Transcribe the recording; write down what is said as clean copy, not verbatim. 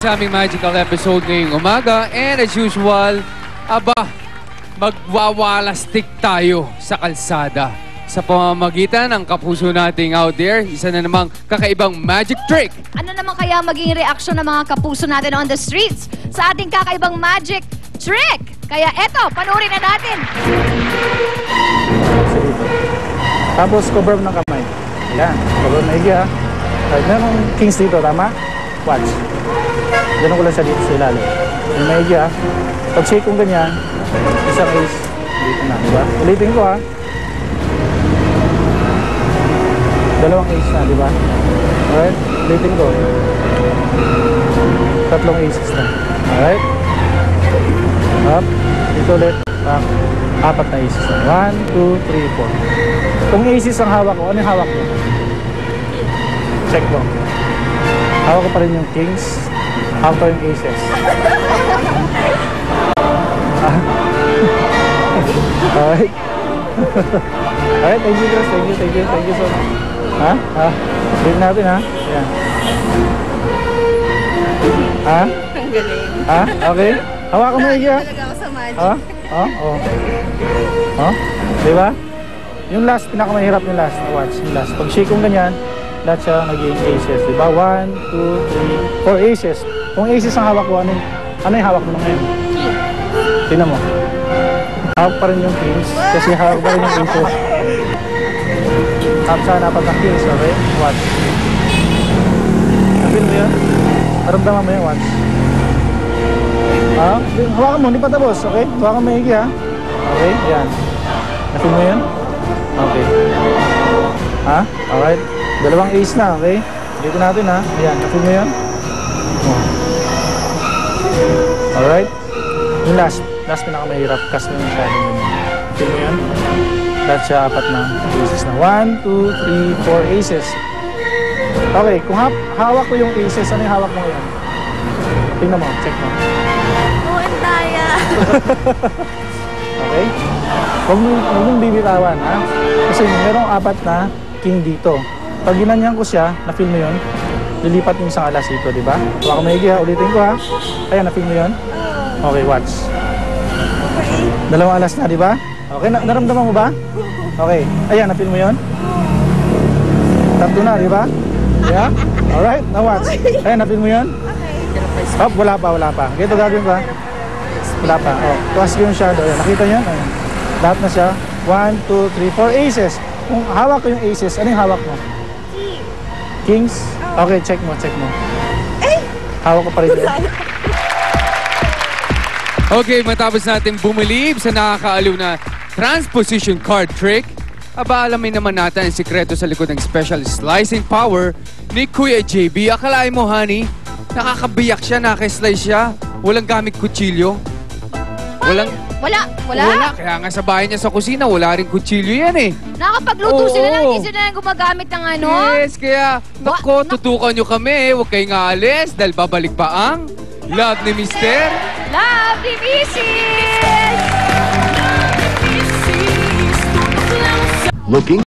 sa aming magical episode ngayong umaga. And as usual, magwawalastik tayo sa kalsada. Sa pamamagitan ng kapuso nating out there, isa na namang kakaibang magic trick. Ano naman kaya maging reaksyon ng mga kapuso natin on the streets sa ating kakaibang magic trick? Kaya eto, panoorin na natin. Tapos cover ng kamay. Ayan, cover na higi ha. Merong kings dito, tama? Watch. Ganun ko lang siya dito sa ilalim. Yung may higi ha. Pag shake kong ganyan, isang ace, dito na, diba? Ulitin ko ha. Dalawang ace na, diba? Alright, ulitin ko. Tatlong aces na. Alright. Up. Dito ulit. Back. Apat na aces na. 1, 2, 3, 4. Kung aces ang hawak ko, ano yung hawak mo? Check mo. Hawak ko pa rin yung kings. Hawak ko yung aces. Alright. Alright, thank you guys. Thank you so much. Ha? Ha? Balik natin ha? Ayan. Ha? Ang galing. Ha? Okay? Hawakan mo higi ha? Talaga ako sa magic. Ha? Oh? Oh? Oh? Diba? Yung last, pinakamahirap yung last. Watch, yung last. Pag shake kong ganyan, lahat siya naging aces. Diba? 1, 2, 3, 4 aces. Kung aces ang hawak ko, ano yung hawak mo na ngayon? Tingnan mo. Hawak pa rin yung kings kasi hawak pa rin yung aces. Hawak sana pag ang kings, okay? Watch. Napin mo yun? Naramdaman mo yun, watch. Ha? Hawakan mo, hindi pa tapos, okay? Hawakan mo higi ha? Okay, yan. Napin mo yun? Okay. Ha? Alright. Dalawang ace na, okay? Dito natin ha? Yan, napin mo yun? Alright. Yung last pinakamahirap, cast mo yung shadow mo. Napin mo yun? Lahat siya apat na aces na. 1, 2, 3, 4 aces. Okay, kung hawak ko yung aces, ano yung hawak mo ngayon? Tingnan mo, check mo. Oo, ang daya. Okay? Huwag mong bibitawan, ha? Kasi merong apat na king dito. Pag ginanyan ko siya, na-feel mo yun, lilipat yung isang alas dito, di ba? Huwag ko maigi ha, ulitin ko ha. Ayan, na-feel mo yun? Okay, watch. Dalawang alas na, di ba? Okay, naramdaman mo ba? Okay, ayan, na-feel mo yun? Tatlo na, di ba? Yeah? Alright, now watch. Ayan, na-feel mo yun? Oh, wala pa. Ito gagawin pa. Wala pa. Oh, tuwas yung shadow. Ayan, nakita niyo? Ayan. Lahat na siya. 1, 2, 3, 4 aces. Kung hawak ko yung aces, ano yung hawak mo? Kings? Okay, check mo. Hawak ko pa rin yun. Okay, matapos natin bumilib sa nakakaaliw na transposition card trick, alamin naman natin ang sikreto sa likod ng special slicing power ni Kuya JB. Akalain mo, honey, nakakabiyak siya, nakaka-slice siya. Walang gamit kutsilyo. Wala. Kaya nga sa bahay niya sa kusina, wala rin kutsilyo yan eh. Nakapagluto sila lang, hindi sila lang gumagamit ng ano. Yes, kaya, tutukan nyo kami. Huwag kayong aalis dahil babalik pa ang Love ni Mister. Love ni Mrs. Looking